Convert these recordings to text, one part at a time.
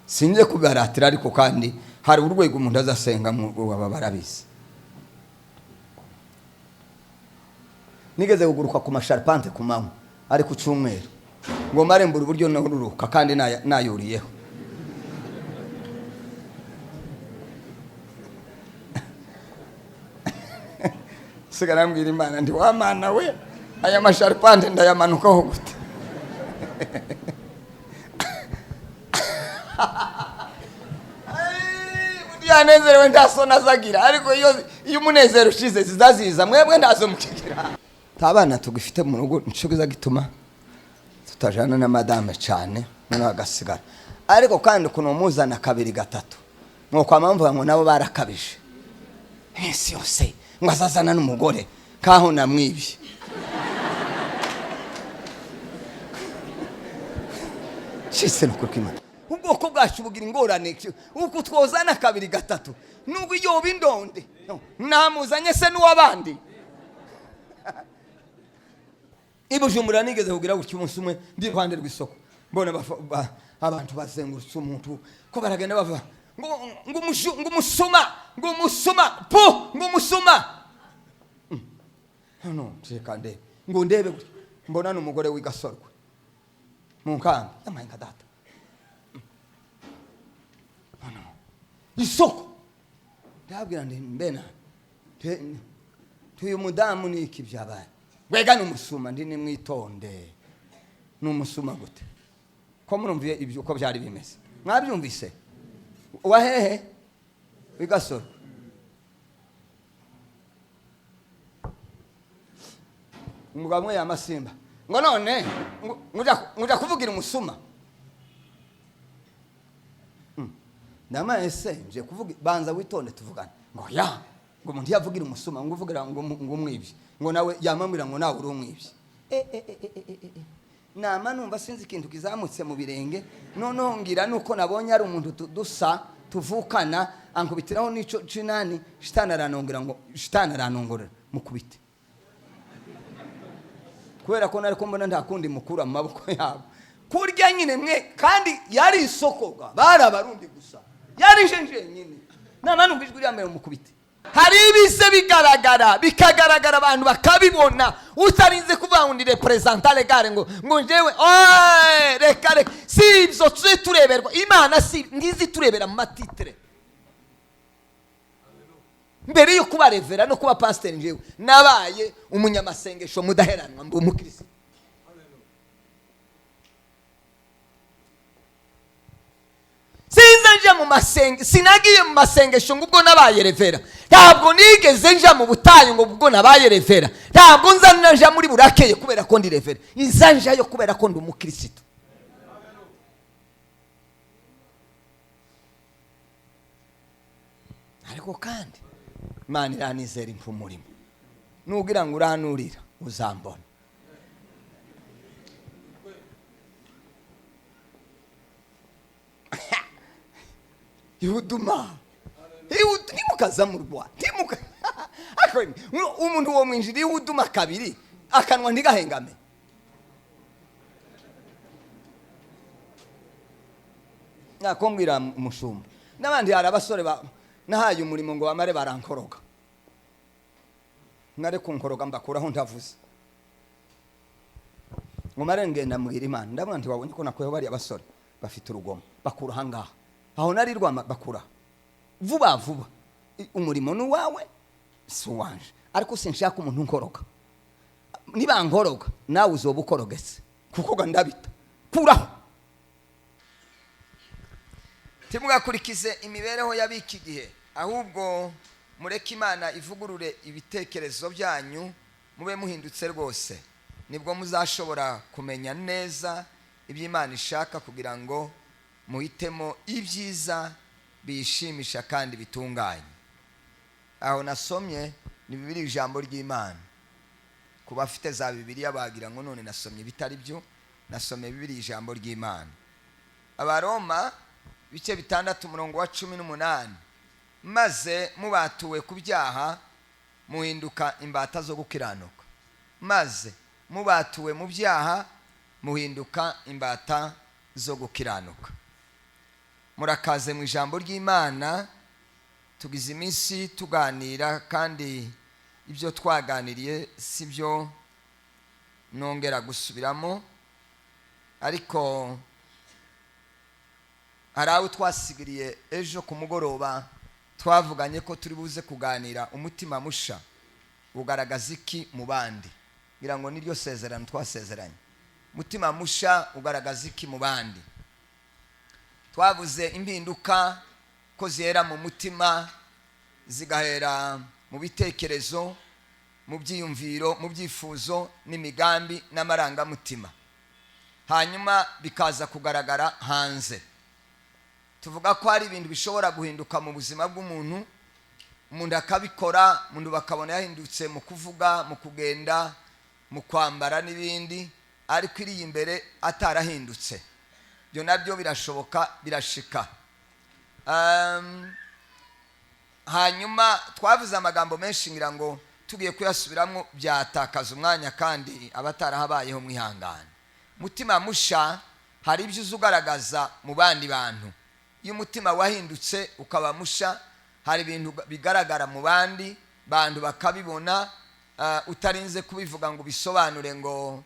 sinje kubaratira ariko kandi hari urwego umuntu azasenga mu baba barabizi. Nigeze kuguruka ku masharpante ku manywa ari ku cyumweru ngo mare mbura uburyo naruruka kandi nayuriyeho. Sigara mbwira Imana ndi wa Mana we aya masharpante ndayamanukaho gute. Yanezerewe ndasona zagira ariko iyo umunezero ushize zizaziza mwebwe ndazo mukikira. Tabana tugifite mu rugo nshugiza gituma tutajana na madame cyane none agasigara ariko kandi kuno muzana kabiri gatatu nuko amamvu ngo nabo barakabije ese yose ngo azazana n'umugore kaho namwibye. Shise nukukima ubwoko bwacu bugira ingorane uko twozana kabiri gatatu nubwo iyo bindonde namuzanye se n'uwabandi. Ibujumbura nigeze kugira gutyo umunsi umwe ndi kwande rw'isoko mbona abantu bazengurutse umuntu ko baragenda bava ngo umusuma no cyekande ngo ndebe gutyo mbona n'umugore w'igasorwe mu nkanda amahinga data isoko ndabwira ndi mbena tuyu mudamu ni iki byabaye wega n'umusuma ndi ni mwitonde n'umusuma gute ko murumviye ibyo uko byari bimeze mwabyumvise wahehe wigasoro umugabo mwe yamasimba ngo none nguja kuvugira umusuma ndama ese nje kuvuga banza witonde tuvugana ngo ya ngo umuntu yavugira umusuma ngo uvugira ngo umwibye ngo nawe yamamwira ngo nawe uri umwibye nama numva sinzi ikintu kizamutse mu birenge none ngira nuko nabonye ari umuntu dusa tuvukana ankubitiraho nico cinani shitana aranongorera mukubite kubera ko nari ko mbona nta kundi mukura mu maboko yabo kurya nyine mwe kandi yari isokoga barabarundi gusa yari jenje nyine nama numva ijwi ryambere mukubite. Hari ibise bikagaragara abantu bakabibona utarinze kuvuga ngo ni representa legale ngo njewe reka si ibyo tuje tureberwa Imana si ngizi turebera mu matitre mbere yo kuba revera no kuba pastor njewe nabaye umunyamasengesho mudaheranwa mbu umukristo. Sinagiye mu masengesho ngubwo nabaye revera ntabwo nigeze nja mu butayu ngo ubwo nabaye revera ntabwo nja muri burakeye kubera ko ndi revera inzanja yo kubera ko ndi umukristo. Ariko kandi Imana iranizera impumurimo nugira ngo uranurira uzambona. Yuduma nimukaza mu rwa timuka umuntu wo mwinjiri yuduma kabiri akanwa ndigahengame. Nakombwira umushumba n'abandi hari abasore nahaye umurimo ngo bamare barankoroga nare kunkoroga mbakuraho ndavuze ngo mare ngenda mbwira Imana ndabona nti wabonye ko nakweho bari abasore bafite urugomo bakura hangaha aho nari rwama bakura vuba umurimo n'uwawe si wanje ariko sinshaka umuntu nkoroga niba nkoroga nawe uzoba ukorogetse kuko gandabita kuraho. Timugakurikize imibereho y'abiki gihe ahubwo mureke Imana ivugurure ibitekerezo byanyu mube muhindutse rwose nibwo muzashobora kumenya neza iby'Imana ishaka kugira ngo muhitemo ibyiza bishimisha kandi bitunganye. Aho nasomye ni Bibiliya ijambo ry'Imana kuba afite za Bibiliya bagira ngo none nasomye bitari byo nasomye Bibiliya ijambo ry'Imana. Abaroma bice 6:18 maze mubatuwe ku byaha muhinduka imbata zo gukiranuka maze mubatuwe mu byaha muhinduka imbata zo gukiranuka. murakaze mu ijambo ry'Imana. Tugize iminsi tuganira kandi ibyo twaganiriye sibyo nongera gusubiramo, ariko hari aho twasigiriye ejo ku mugoroba. Twavuganye ko turi buze kuganira umutima musha ugaragaza iki mu bandi. Ngira ngo niryo sezerano twasezeranye. Umutima musha ugaragaza iki mu bandi. Twavuze impinduka ko zihera mu mutima, zigahera mu bitekerezo, mu byiyumviro, mu byifuzo n'imigambi n'amarangamutima, hanyuma bikaza kugaragara hanze. Tuvuga ko hari ibintu bishobora guhinduka mu buzima bw'umuntu, umuntu akabikora, umuntu bakabona yahindutse mu kuvuga, mu kugenda, mu kwambara n'ibindi, ariko iri imbere atarahindutse. Byo nabyo birashoboka, birashika. Hanyuma twavuze amagambo menshi ngira ngo tugiye kuyasubiramo byatakaza umwanya, kandi abatarahabayeho mwihangane. Mutima musha hari ibyo uzugaragaza mu bandi bantu. Iyo umutima wahindutse ukaba musha, hari ibintu bigaragara mu bandi bantu bakabibona, utarinze kubivuga ngo bisobanure ngo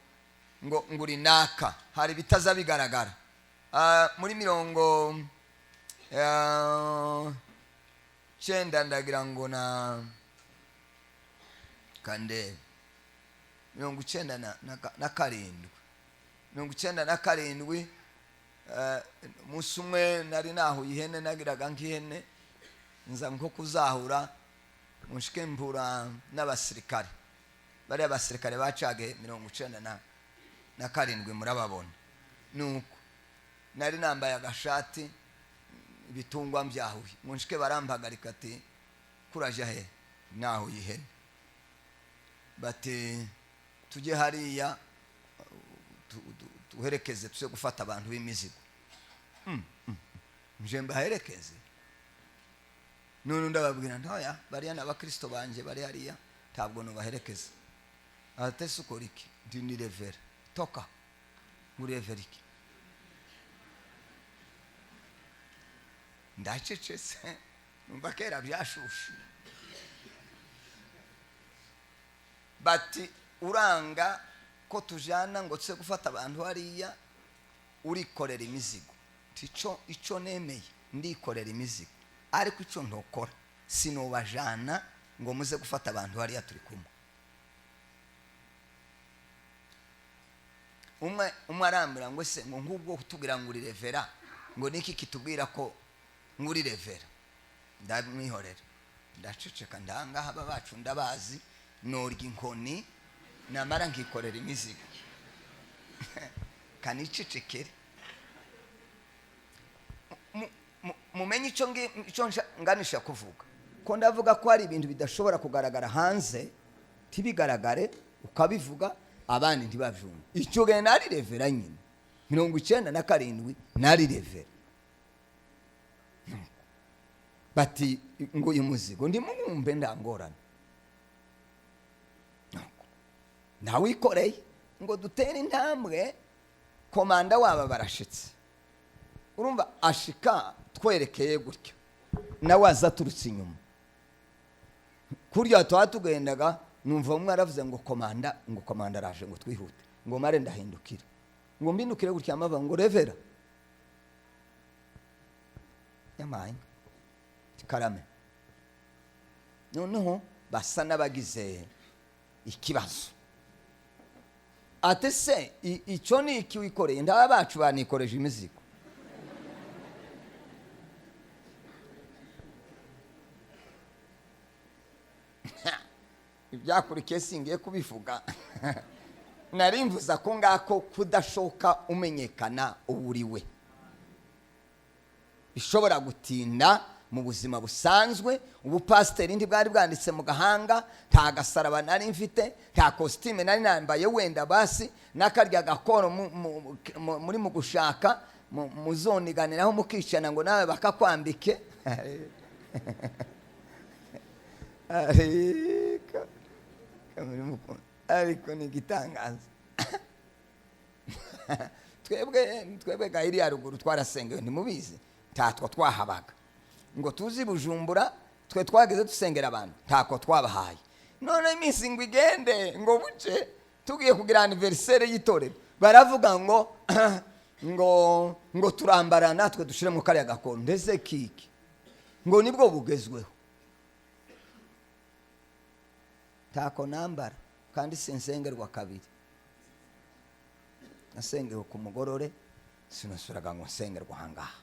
rinaka. Hari bitaza bigaragara. Muri 90 ndagira ngo na kande 97 umunsi umwe nari nahuye ihene, nagiraga nk'ihene nza nko kuzahura munshike mpura n'abasirikare. Bari abasirikare bacage 97 murababona. Nuko nari nambaye agashati, ibitungwa mbyahuye. Munshike barampagarika ati kuraje he? Nahuye ihene. Bati tujye hariya tuherekeze tuse gufata abantu b'imizigo. Nje mbaherekeze. None ndababwira ntoya bariya n'abakristo banje bari hariya, ntabwo no baherekeze. Atese ukora iki? Ndi ni revera. Toka muri revera iki? Ndacecetse, numva kera byashushe. Bati uranga ko tujana ngo tse gufata abantu hariya, urikorera imizigo. Ico nemeye ndikorera imizigo, ariko ico ntokora sinobajana ngo muze gufata abantu hariya turi kumwe. Umwe arambira ngo se ngo nk'ubwo kutubwira ngo uri revera, ngo niki kitubwira ko nguri revera? Ndamwihorera, ndaceceka. Ndangaha aba bacu ndabazi, norya inkoni namara nkikorera imizigo. Kanicecekere. Mumenye icyo nganisha kuvuga ko ndavuga ko hari ibintu bidashobora kugaragara hanze, tibigaragare ukabivuga abandi ntibavyumva. Icyo gene nari revera nyine 97 nari revera. Bati ngo uyu muzigo ndi mwumve ndangorana. Nawe ikoreye ngo dutere intambwe, komanda waba barashitse. Urumva ashika twerekeye gutyo, nawe azaturutse inyuma. Kurya twatugendaga numva umwe aravuze ngo komanda araje ngo twihute. Ngo mare ndahindukira. Ngo mbindukire gutya amava ngo revera. Yamaye karame. Noneho basa n'abagize ikibazo. Ate se icyo ni iki wikoreye? Ndaba bacu banikoreje imizigo. Ibyakurikiye singiye kubivuga. Narimvuza ko ngako kudashoka umenyekana uburiwe bishobora gutinda mu buzima busanzwe. Ubupasiteri ndi bwari bwanditse mu gahanga, nta gasaraba nari mfite, nta costume nari nambaye, wenda basi nakarya gakoro muri mu gushaka muzoniganiraho mukicana ngo nawe bakakwambike. Ariko ni igitangaza. Twebwe gahiri ya ruguru twarasengewe, ntimubizi. ntatwo twahabaga, ngo tuzi Bujumbura twe twageze dusengera abantu ntako twabahaye. None iminsi ngo igende ngo buce tugiye kugira anniversaire y'itorero baravuga ngo turambara natwe dushire mu kariya gakondo. Ndetse kiki ngo nibwo bugezweho, ntako nambara kandi sinsengerwa kabiri. Nasengewe ku mugorore, sinasuraga ngo nsengerwa hangaha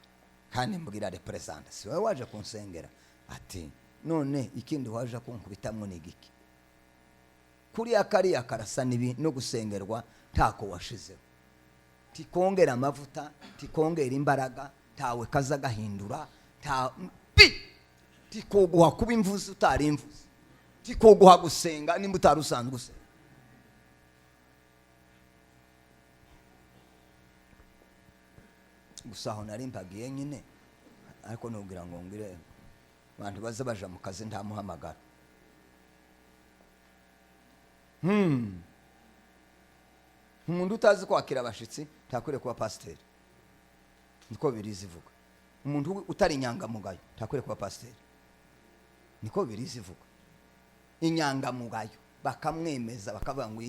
kandi mbwira representa si wowe waje kunsengera. Ati none ikindi waje kunkubitamwo ni giki? Kuriya kariya karasa no gusengerwa ntako washizeho, tikongera amavuta, tikongera imbaraga, tawe kaza gahindura, tikoguha kuba imvuzi utari imvuzi, tikoguha gusenga nimba utari usanzwe gusenga. Gusa aho nari mpagiye nyine, ariko nubwira ngo ngire abantu baza baja mu kazi nta muhamagara. Umuntu utazi kwakira abashitsi ntakwiriye kuba pasiteri, niko birizi ivuga. Umuntu utari inyangamugayo ntakwiriye kuba pasiteri, niko birizi ivuga. Inyangamugayo bakamwemeza bakavuga ngo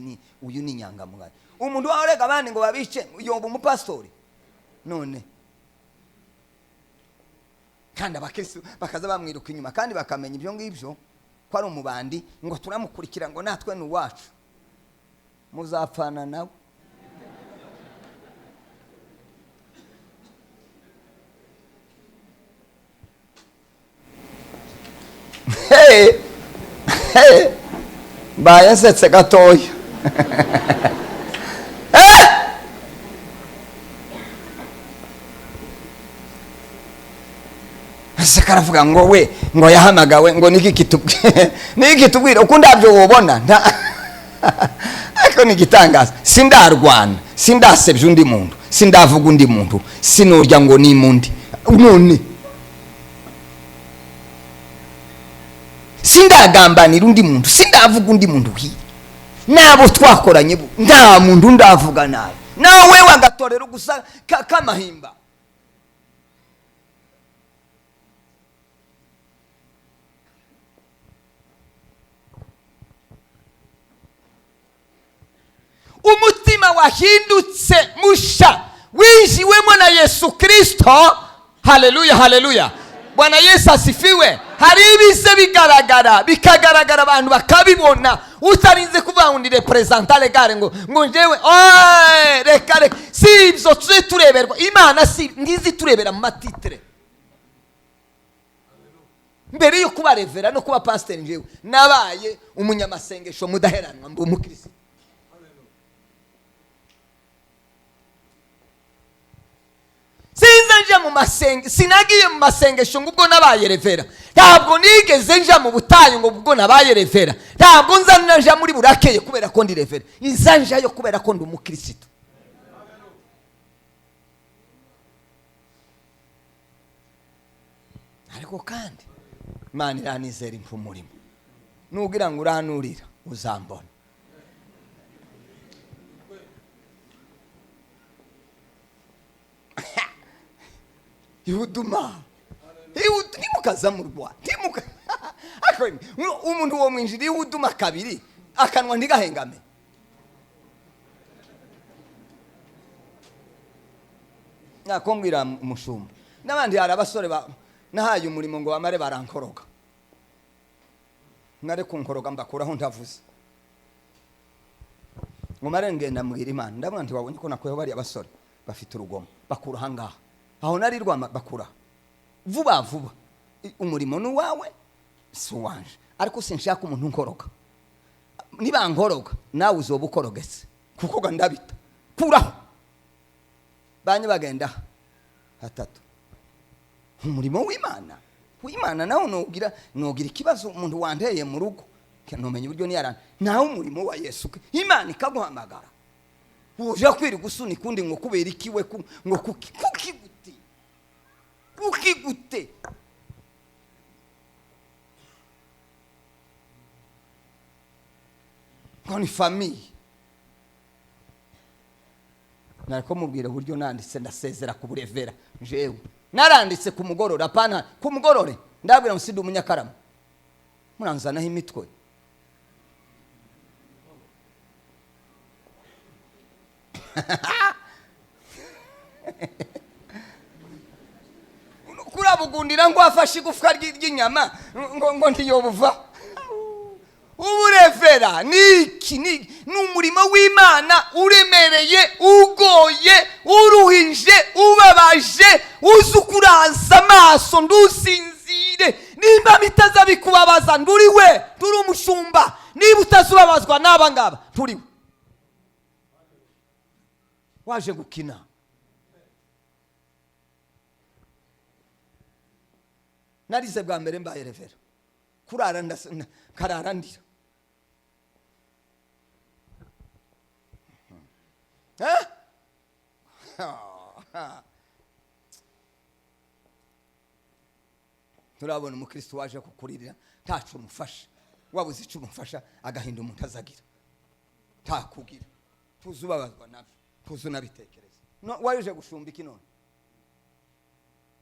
uyu ni inyangamugayo. Umuntu warega abandi ngo babice yoba umupastori none, kandi abakristo bakaza bamwiruka inyuma kandi bakamenya ibyo ngibyo ko ari umubandi, ngo turamukurikira ngo natwe ni uwacu. Muzapfana nawe. Bayasetse gatoya. Karavuga ngo we ngo yahamagawe ngo niki kitubwira uko ndabyo wobona ariko ni igitangaza. Sindarwana, sindasebya undi muntu, sindavuga undi muntu, sinurya ngo ni mundi none, sindagambanira undi muntu, sindavuga undi muntu. Nabo twakoranye nta muntu ndavuga nawe, nawe wagatorera gusa kamahimba. Umutima wahindutse musha winjiwemo na Yesu Kristo. Haleluya, haleluya, Bwana Yesu asifiwe. Hari ibize bigaragara, bikagaragara abantu bakabibona, utarinze kuvuga ngo ni representa legale ngo njewe reka si ibyo tuze tureberwa. Imana si ngizi turebera mu matitre. Mbere yo kuba revera no kuba pastor, njewe nabaye umunyamasengesho mudaheranwa mbu umukristo. Sinza mu masenge, sinagiye mu masengesho ngo ubwo nabaye revera. Ntabwo nigeze nja mu butayu ngo ubwo nabaye revera. Ntabwo nza nja muri burakeye kubera ko ndi revera. Inzanja yo kubera ko ndi umukristo. Ariko kandi Imana iranizera impumurimo. Nugira ngo uranurira uzambona. Yuduma ntimukaza mu rwa umuntu wo mwinjira yuduma kabiri akanwa ntigahengame. Nakombwira umushumba n'abandi hari abasore nahaye umurimo ngo bamare barankoroga, nare kunkoroga mbakuraho ndavuze ngo mare ngenda mbwira Imana ndabona nti wabonye ko nakoye bari abasore bafite urugomo bakura hangaha. Aho nari rwama bakura vuba vuba. Umurimo ni wawe si wanje, ariko sinshaka umuntu nkoroga. Niba nkoroga nawe uzoba ukorogetse kuko gandabita kuraho. Banye bagenda hatatu. Umurimo w'Imana nawo nogira ikibazo umuntu wanteye mu rugo kanomenye uburyo niyarana nawo umurimo wa Yesu. Imana ikaguhamagara uje kwiri gusuni kundi ngo kubera ikiwe ngo kukigute ngo ni famille. Nariko mubwira uburyo nanditse ndasezera ku burevera jewe naranditse ku mugorora apana ku mugorore ndabwira musidi umunyakarama muranzanaho imitwe kurabugundira ngo afashe igufwa ry'inyama ngo ntiyobuva uburevera niki ni umurimo w'Imana uremereye ugoye uruhije ubabaje uzukuraza amaso ndusinzire nimba bitaza bikubabaza nduriwe turi umushumba niba utazubabazwa n'aba ngaba turiwe waje gukina narize bwa mbere mbaye revera kurara karara ndira turabona umukristo waje kukuririra ntacu umufasha wabuze icyo umufasha agahinda umuntu azagira takugira tuzubabazwa nabyo tuzunabitekereza waje gushumba iki none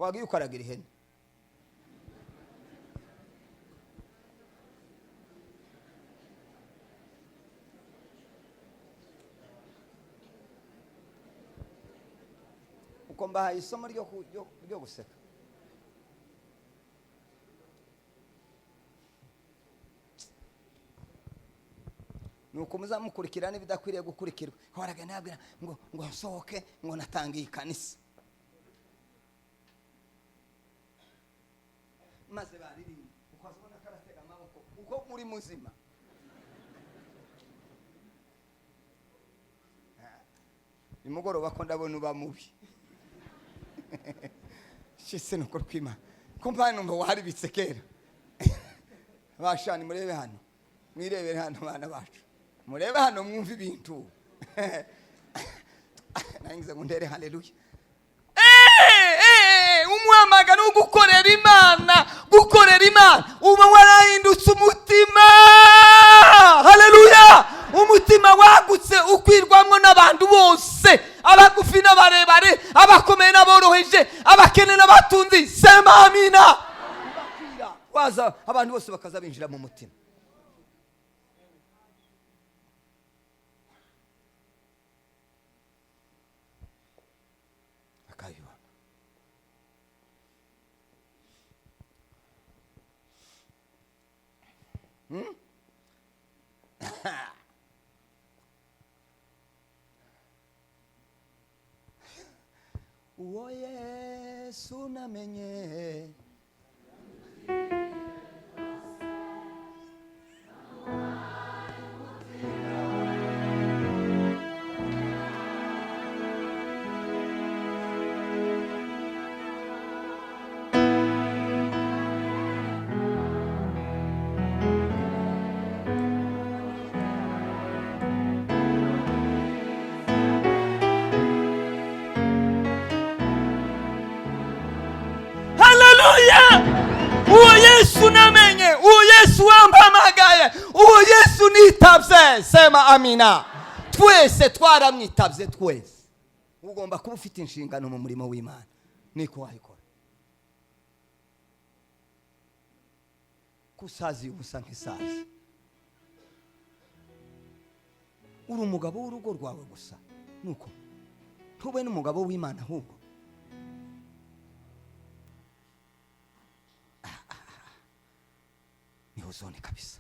wagiye ukaragira ihene uko mbahaye isomo ryo guseka nuko muzamukurikirana ibidakwiriye gukurikirwa horaga nabwira ngo nsohoke ngo natangiye ikanisa maze baririmba ukazibona karatega amaboko uko muri muzima imugoroba ko ndabona uba mubi shise nuko kwima kompani ngo waribitse kera bashani murebe hano mwirebere hano bana bacu murebe hano mwumva ibintu nangize ngo ndere haleluya umwamaga no gukorera Imana uba warahindutse umutima haleluya umutima wagutse ukwirwamwo n'abantu bose abagufi n'abarebare abakomeye n'aboroheje abakene n'abatunzi sema amina waza abantu bose bakaza binjira mu mutima akayibona uwo Yesu namenye uwo Yesu namenye uwo Yesu wampamagaye uwo Yesu nitabye sema amina twese twaramwitabye twese ugomba kuba ufite inshingano mu murimo w'Imana niko wayikora kusazi ubusa nk'isazi uri umugabo w'urugo rwawe gusa nuko ntube n'umugabo w'Imana ahubwo uzone kabisa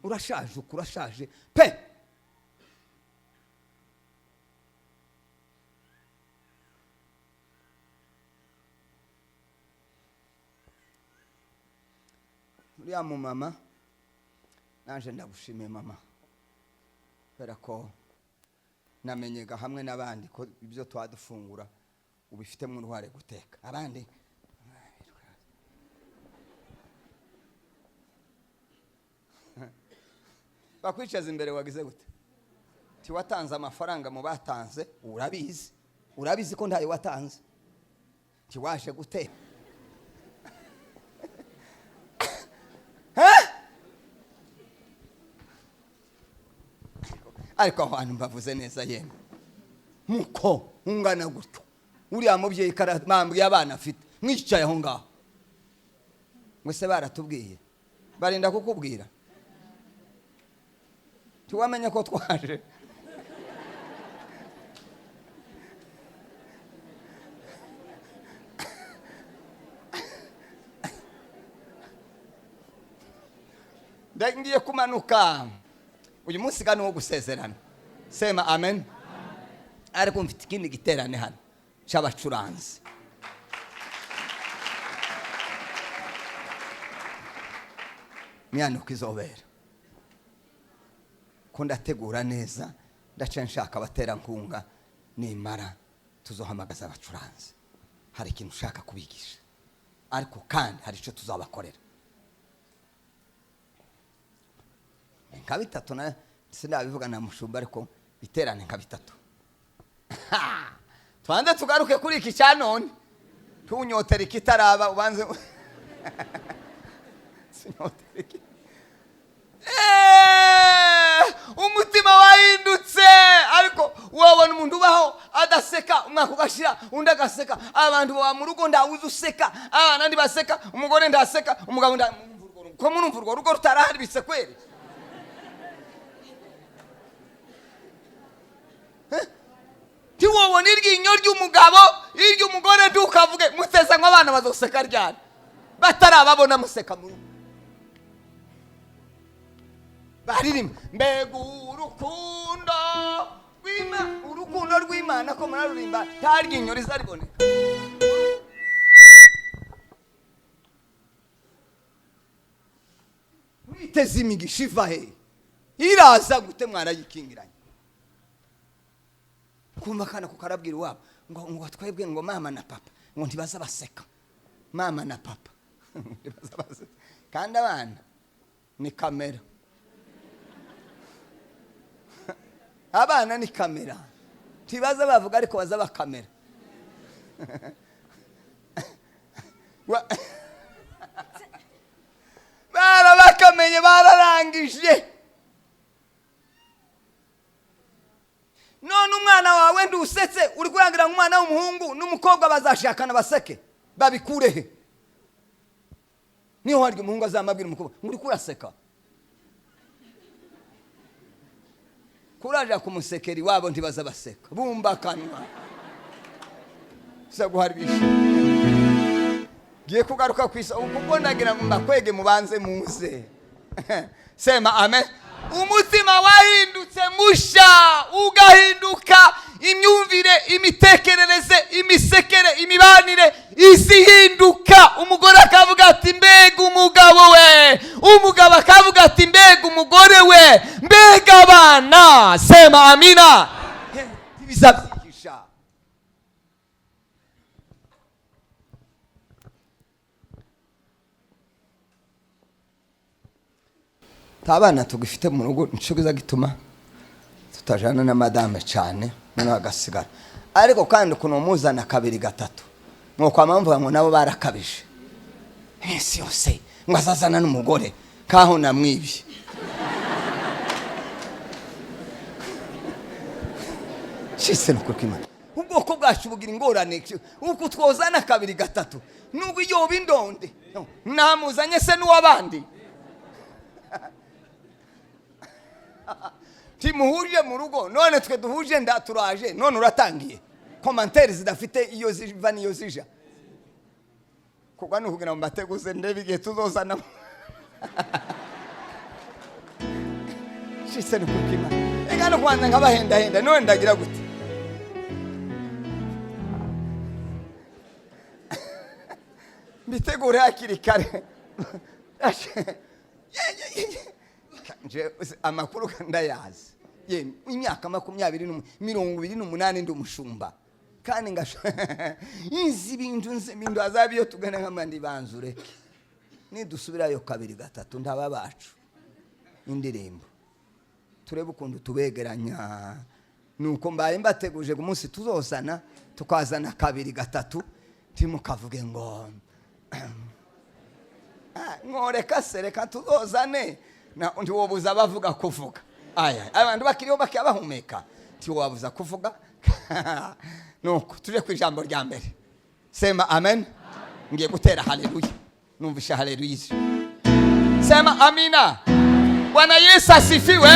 urashaje ukurashaje pe uriya mu mama naje ndagushimiye mama kubera ko namenyega hamwe n'abandi ko ibyo twadufungura ubifitemo uruhare guteka abandi bakwicaza imbere wagize gute ti watanze amafaranga mu batanze urabizi ko ntayo watanze ti waje gute ariko abantu bavuze neza yemwe muko ungana gutyo uriya mubyeyi karamambwiye abana afite mwicaye aho ngaho ngo se baratubwiye barinda kukubwira tiwamenye ko twaje ngiye kumanuka uyu munsi gano wo gusezerana sema amen ariko mfite ikindi giterane hano cy'abacuranzi myanuka izobera ko ndategura neza ndaca nshaka abaterankunga nimara tuzohamagaza abacuranzi hari ikintu ushaka kubigisha ariko kandi hari icyo tuzabakorera nka bitatu na sinabivuga na mushumba ariko biterane nka bitatu twande tugaruke kuri iki cyanone tunyotera ikitaraba ubanze sinyotereke umutima wahindutse ariko wabona umuntu ubaho adaseka umwaka ugashira undi agaseka abantu baba mu rugo ndawuze useka abana ndi baseka umugore ndaseka umugabo ko munumva urwo rugo rutarahari bisekwere tiwobona iryinyo ry'umugabo iry'umugore ntukavuge muteza ngo abana bazoseka ryari batarababona museka mu rugo baririmba mbega urukundo rw'Imana ko murarurimba nta ryinyo rizariboneka mwiteze imigisha iva he iraza gute mwarayikingiranye kumva kana kukarabwira iwabo ngo twebwe ngo mama na papa ngo ntibaza baseka mama na papa ntibaza baseka kandi abana ni kamera abana ni kamera ntibaza bavuga ariko baza bakamera barabakamenye bararangije none umwana wawe ndusetse uri kurangira ngo umwana w'umuhungu n'umukobwa bazashakana baseke babikurehe niho hari umuhungu azamabwira umukobwa muri kuraseka kuraje kumusekeri wabo ntibaza baseka bumba kanwa saguhari bishimye giye kugaruka kwisa kuko ndagira ngo mbakwege mubanze muze sema amen umutima wahindutse musha ugahinduka imyumvire imitekerereze imisekere imibanire isihinduka umugore akavuga ati mbega umugabo we umugabo akavuga ati mbega umugore we mbega abana sema amina bizabyigisha abana tugifite mu rugo nshugiza gituma tutajana na madame cyane none agasigara ariko kandi kuno muzana kabiri gatatu nuko amamvuga ngo nabo barakabije ese yose ngo azazana n'umugore kaho namwibye cyese nuko Imana ubwoko bwacu bugira ingorane uko twozana kabiri gatatu nubwo iyo bindonde namuzanye se n'uwabandi timuhuje mu rugo none twe duhuje ndaturaje none uratangiye commentaire zidafite iyo ziva niyo zija kugwa nukugira ngo mbateguze ndebe igihe tuzozana shise nukukima egano kwanza nkabahenda none ndagira gute mbitegure hakiri kare nje amakuru ndayazi ye imyaka 28 ndi umushumba kandi ngasho izi bintu nze bintu azabiyo tugana nk'amandi banzure ni dusubirayo kabiri gatatu ndaba bacu indirimbo turebe ukuntu tubegeranya nuko mbaye mbateguje ku munsi tuzosana tukazana kabiri gatatu timukavuge ngo ngoreka sereka tuzozane na ndi wobuza bavuga kuvuga aya abantu bakiriyo bakabahumeka ti wabuza kuvuga nuko tuje ku ijambo rya mbere. Sema amen. Ngiye gutera haleluya. Numvisha haleluya. Sema amina. Bwana Yesu asifiwe.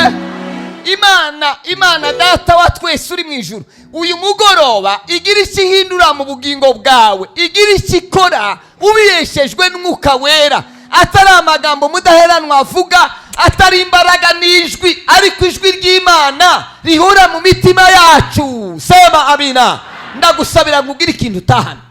Imana data wa twese uri mu ijuru, uyu mugoroba igira ikihindura mu bugingo bwawe, igira ikikora ubiyeshejwe n'Umwuka Wera, atari amagambo Mudaheranwa avuga, atari imbaraga n'ijwi, ariko ijwi ry'Imana rihura mu mitima yacu. Sema amina. Ndagusabira ngo ugire ikintu utahana.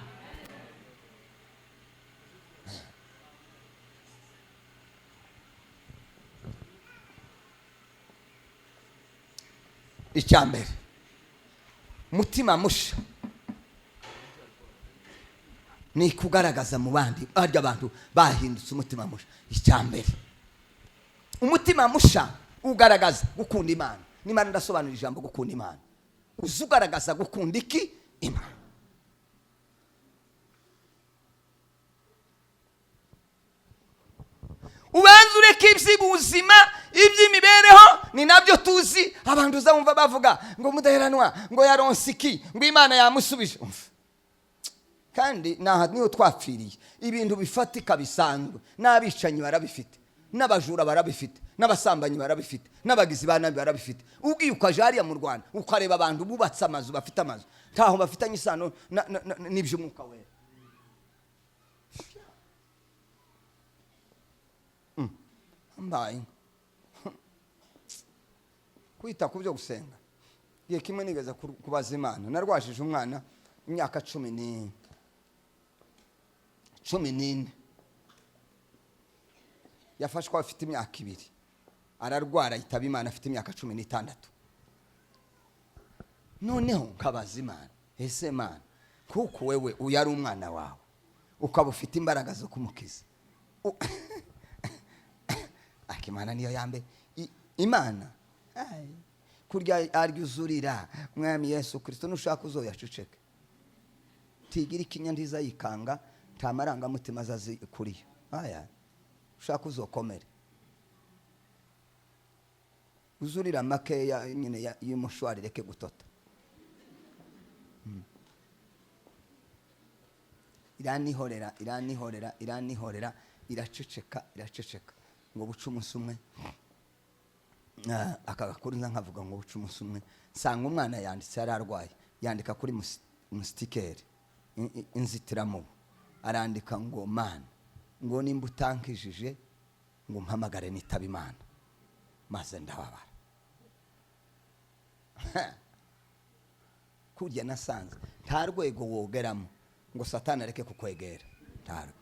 Icyambere, mutima musha ni kugaragaza mu bandi arya abantu bahindutse umutima musha. Icyambere, umutima musha ugaragaza gukunda Imana. N'Imana ndasobanura ijambo gukunda Imana. Uzugaragaza gukunda iki? Imana. Ubanza ureke iby'ubuzima, iby'imibereho, ni nabyo tuzi. Abantu uzabumva bavuga ngo Mudaheranwa ngo yaronse iki, ngo Imana yamusubije. Kandi naha niho twapfiriye. Ibintu bifatika bisanzwe, n'abicanyi barabifite, n'abajura barabifite, n'abasambanyi barabifite, n'abagizi ba nabi barabifite. Ubwiye ukaje hariya mu Rwanda ukareba abantu bubatse amazu, bafite amazu ntaho bafitanye isano n'iby'Umwuka Wera. Mbaye kwita ku byo gusenga. Igihe kimwe nigeze kubaza Imana, narwashije umwana imyaka 14 yafashwe afite imyaka 2, ararwara yitaba Imana afite imyaka 16. Noneho nkabaza Imana, ese Imana kuko wewe uyari umwana wawe ukaba ufite imbaraga zo kumukiza, Imana niyo yambe Imana kurya aryuzurira Mwami Yesu Kristo, nushaka uzoyacuceke. Tigira ikinya ndiza yikanga, tamaranga mutima zazi kuriyo. Ushaka uzokomere. Uzurira makeya nyine y'umushwari reke gutota. Iranihorera iraceceka ngo buca umunsi umwe. Akagakuru nkavuga ngo buca umunsi umwe, sanga umwana yanditse yararwaye, yandika kuri mustikeri inzitiramubu, arandika ngo Mana ngo nimba utankijije ngo mpamagare nitaba Imana. Maze ndababara. Kurya nasanze nta rwego wogeramo ngo Satani areke kukwegera. Ntarwo.